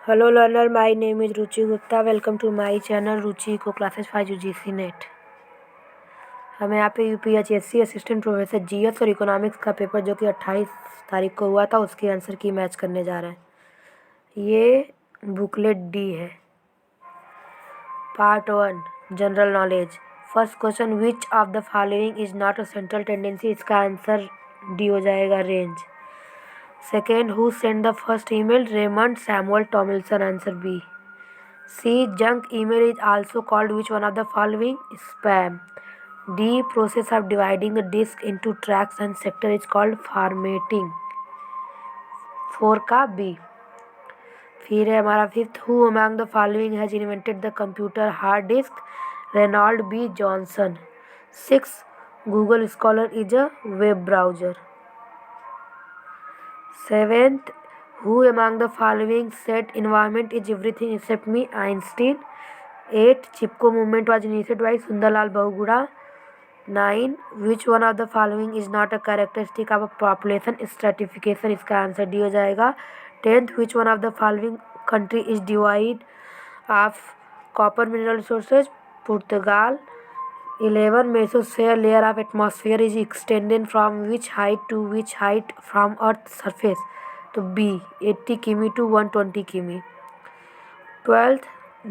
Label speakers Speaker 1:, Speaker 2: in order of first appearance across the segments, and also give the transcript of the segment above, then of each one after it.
Speaker 1: Hello learner, my name is Ruchi Gupta. Welcome to my channel Ruchi Eco Classes 5 UGC net. हमें यहाँ पे UPHSC assistant professor GS और economics का paper जो कि 28 तारीख को हुआ था उसके आंसर की मैच करने जा रहे हैं। ये बुकलेट डी है। Part 1 general knowledge. First question, which of the following is not a central tendency. इसका आंसर डी हो जाएगा, range. Second, who send the first email. Raymond Samuel Tomlinson, answer B. C. Junk email is also called which one of the following? Spam. D. Process of dividing the disk into tracks and sector is called formatting. 4 का B. फिर है हमारा fifth, who among the following has invented the computer hard disk? Reynold B. Johnson. 6. Google Scholar is a web browser. 7th, who among the following said environment is everything except me? Einstein. 8. Chipko movement was initiated by Sundarlal Bahuguda. 9. Which one of the following is not a characteristic of a population stratification? इसका answer D हो जाएगा। 10th, which one of the following country is devoid of copper mineral resources? Portugal. 11. Mesosphere layer of atmosphere is extended from which height to which height from Earth's surface? तो B, 80 किमी to 120 किमी। 12th,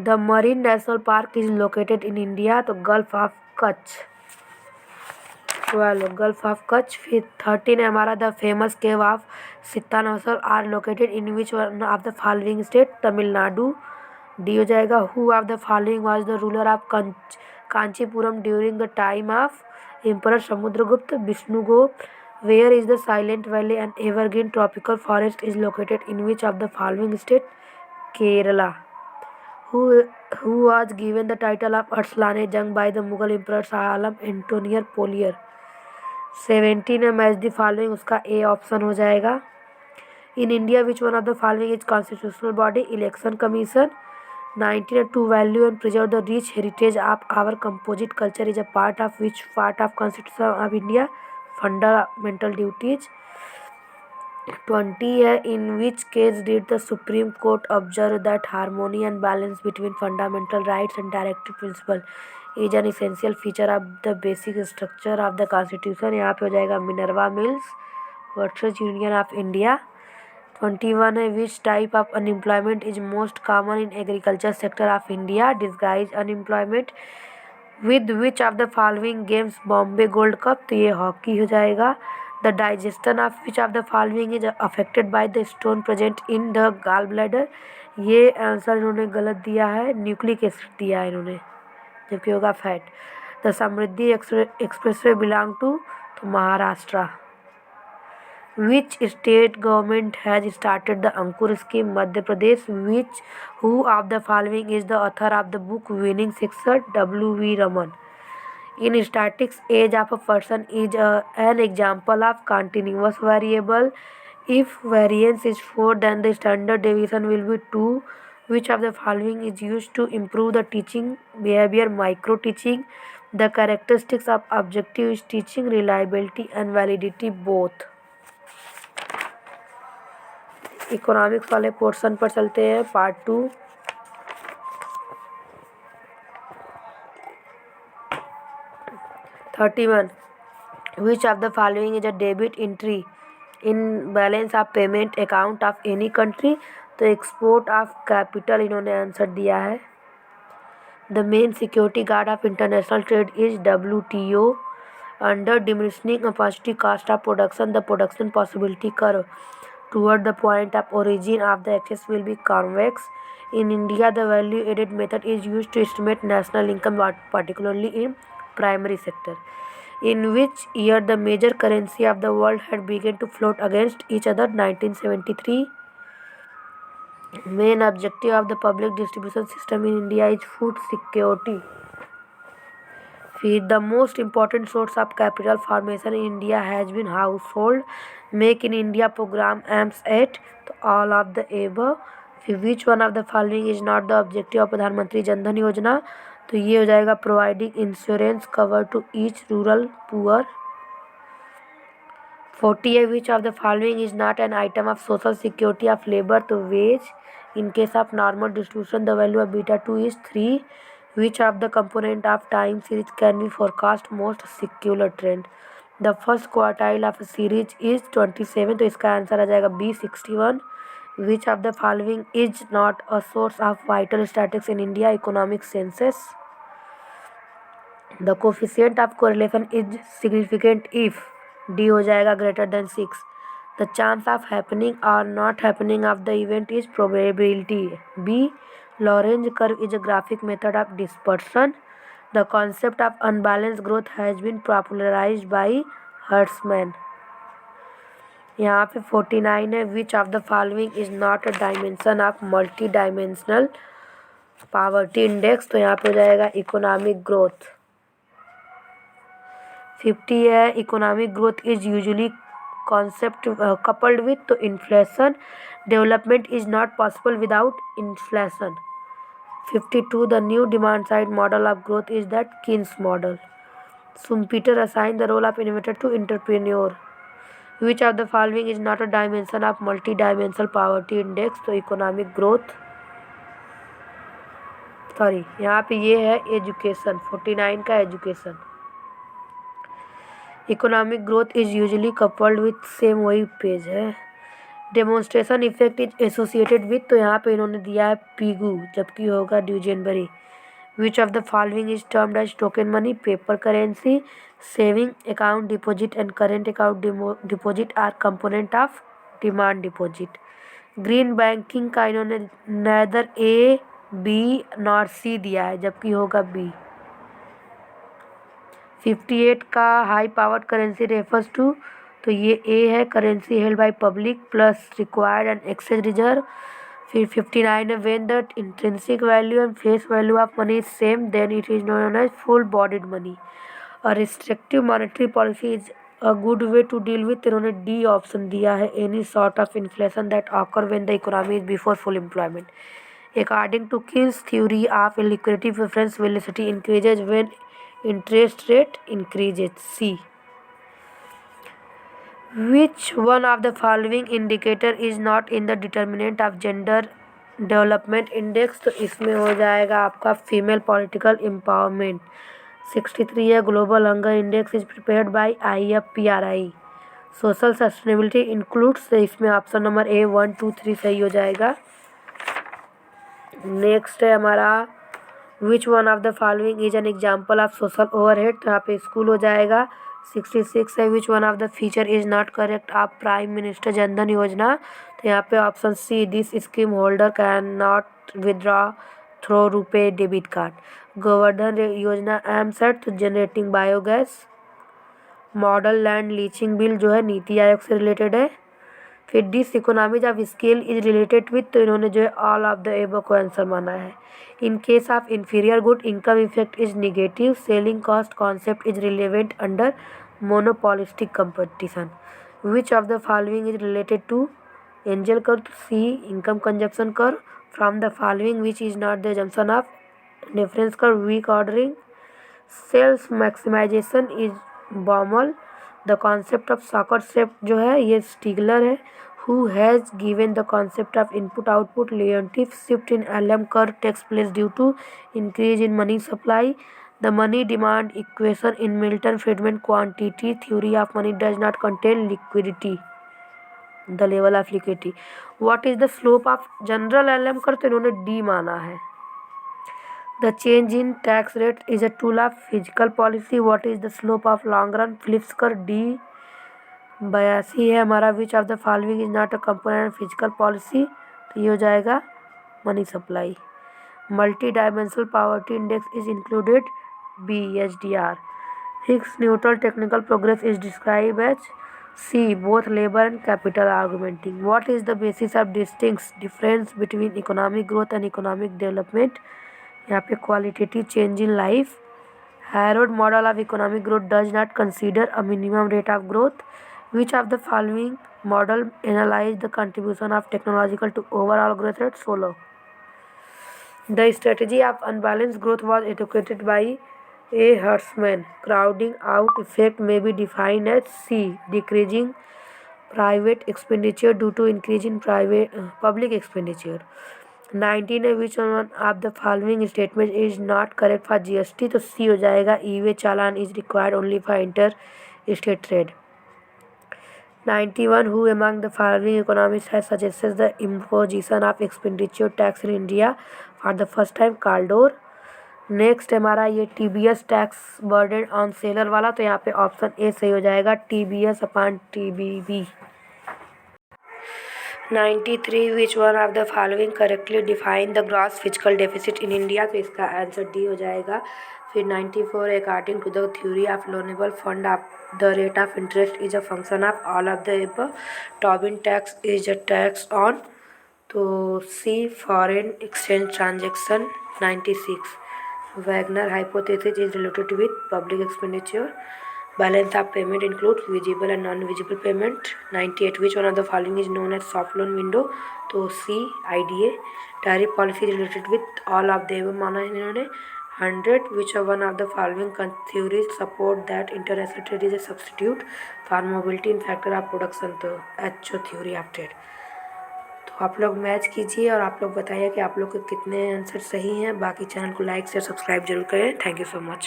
Speaker 1: the Marine National Park is located in India, तो gulf of Kutch. 12 gulf of Kutch. फिर 13 है हमारा, the famous cave of Sittanavasal are located in which one of the following state? Tamil Nadu. D हो जाएगा। Who of the following was the ruler of Kanchipuram during the time of emperor Samudragupta? Vishnugupta. Where is the silent valley and evergreen tropical forest is located in which of the following state? Kerala. Who was given the title of Arslane-e-Jang by the Mughal Emperor Shah Alam Antonio Polier? 17 है match the following, उसका ए option हो जाएगा। In India which one of the following is constitutional body? Election commission. 19 to value and preserve the rich heritage of our composite culture is a part of which part of constitution of India? Fundamental duties. 20 है, in which case did the supreme court observe that harmony and balance between fundamental rights and directive principle is an essential feature of the basic structure of the constitution? यहाँ पे हो जाएगा Minerva Mills versus Union of India. 21 है, which type of unemployment is most common in agriculture sector of India? Disguise unemployment. With which of the following games Bombay gold cup? तो ये hockey हो जाएगा। The digestion of which of the following is affected by the stone present in the gall bladder? ये answer इन्होंने गलत दिया है, nucleic acid दिया है इन्होंने, जबकि होगा fat. The Samruddhi expressway belong to? तो Maharashtra. Which state government has started the Ankur scheme? Madhya Pradesh. Which who of the following is the author of the book winning sixer? W.V. Raman. In statistics, age of a person is an example of continuous variable. If variance is 4, then the standard deviation will be 2. Which of the following is used to improve the teaching behavior? Micro teaching. The characteristics of objective teaching: reliability and validity both. Economics वाले portion पर चलते हैं, part 2। (31) Which of the following is a debit entry in balance of payment account of any country? तो export of capital इन्होंने answer दिया है। The main security guard of international trade is WTO। Under diminishing capacity cost of production, the production possibility curve toward the point of origin of the excess will be convex. In India, the value added method is used to estimate national income, particularly in primary sector. In which year the major currency of the world had begun to float against each other? 1973. Main objective of the public distribution system in India is food security. The most important source of capital formation in India has been household. Make in India program aims at all of the above. Which one of the following is not the objective of प्रधानमंत्री जन धन योजना? तो ये हो जाएगा providing insurance cover to each rural poor. 40 है which of the following is not an item of social security of labor to wage. In case of normal distribution, the value of beta 2 is 3. Which of the component of time series can be forecast most secular trend? The first quartile of a series is 27, तो इसका answer आ जाएगा B 61. Which of the following is not a source of vital statistics in India economic census? The coefficient of correlation is significant if D हो जाएगा greater than 6. The chance of happening or not happening of the event is probability. B. Lorentz curve is a graphic method of dispersion. The concept of unbalanced growth has been popularized by Hertzman. यहाँ पे 49 है which of the following is not a dimension of multi-dimensional poverty index, तो यहाँ पे हो जाएगा economic growth. 50 है economic growth is usually concept coupled with, तो inflation. Development is not possible without inflation. 52 the new demand side model of growth is that Keynes model. Schumpeter assign the role of innovator to entrepreneur. Which of the following is not a dimension of multi dimensional poverty index, तो economic growth sorry यहाँ पे ये है education. 49 का education. Economic growth is usually coupled with same, वही page है. Demonstration effect is associated with, तो यहाँ पे इन्होंने दिया है पीगू, जबकि होगा Duesenberry. Which of the following is termed as token money? Paper currency. Saving account deposit and current account deposit are component of demand deposit. Green banking का इन्होंने neither A B not C दिया है, जबकि होगा B. 58 का high powered currency refers to, तो ये A है currency held by public plus required and excess reserve. फिर 59 है when the intrinsic value and face value of money is same then it is known as full bodied money. A restrictive monetary policy is a good way to deal with, इन्होंने D option दिया है any sort of inflation that occur when the economy is before full employment. According to Keynes theory of liquidity preference, velocity increases when interest rate increases. C. Which one of the following indicator is not in the determinant of gender development index? तो इसमें हो जाएगा आपका female political empowerment. 63 है global hunger index is prepared by IFPRI. Social sustainability includes, इसमें option number A 1 2 3 सही हो जाएगा. नेक्स्ट है हमारा which one of the following is an example of social overhead, तो यहाँ पे स्कूल हो जाएगा. 66 है which one of the feature is not correct of prime minister Jan Dhan Yojana, तो यहाँ पे option C this scheme holder can not withdraw through RuPay debit card. Govardhan Yojana aims at, तो generating biogas. Model land leaching bill जो है नीति आयोग से रिलेटेड है. फिर dish economies of scale is related with, तो इन्होंने जो है ऑल ऑफ द एबव को आंसर माना है. In case of inferior good income effect is negative. Selling cost concept is relevant under monopolistic competition. Which of the following is related to Engel curve? C income consumption curve. From the following which is not the junction of difference curve? Weak ordering. Sales maximization is Baumol. The concept of soccer shape जो है ये स्टिगलर है. Who has given the concept of input-output? Leontief. Shift in LM curve takes place due to increase in money supply. The money demand equation in Milton Friedman quantity theory of money does not contain liquidity, the level of liquidity. What is the slope of general LM curve? तो इन्होंने D माना है. The change in tax rate is a tool of fiscal policy. What is the slope of long run Phillips curve? D 82 है हमारा. Which of the following is not a component physical policy, तो ये हो जाएगा money supply. Multi dimensional poverty index is included. B HDR. Hicks neutral technical progress is describe as. C both labour and capital augmenting. What is the basis of distinct difference between economic growth and economic development? यहाँ पे qualitative change in life. Harrod model of economic growth does not consider a minimum rate of growth. Which of the following model analyze the contribution of technological to overall growth rate? Solo. The strategy of unbalanced growth was advocated by A. Hertzman. Crowding out effect may be defined as C. Decreasing private expenditure due to increase in public expenditure. 19 है which one of the following statement is not correct for GST, तो C हो जाएगा e-way challan is required only for inter state trade. 91 who among the following economists has suggested the imposition of expenditure tax in India for the first time? Kaldor. Next हमारा ये TBS tax burden on seller वाला, तो यहाँ पे option A सही हो जाएगा, TBS upon TBB. 93 which one of the following correctly define the gross physical deficit in India, तो इसका आंसर डी हो जाएगा. फिर 94 according to the theory of loanable fund of the rate of interest is a function of all of the above. Tobin tax is a tax on, तो C foreign exchange transaction. 96 Wagner hypothesis is related with public expenditure. Balance of payment includes visible and non-visible payment. 98 which one of the following is known as soft loan window, तो C IDA. Tariff policy related with all of the above माना इन्होंने. 100 which one of the following theories support that international trade is a substitute for mobility in factor of production, तो HO theory of trade. तो आप लोग match कीजिए और आप लोग बताइए कि आप लोग के कितने आंसर सही हैं. बाकी चैनल को लाइक शेयर सब्सक्राइब जरूर करें. Thank you so much.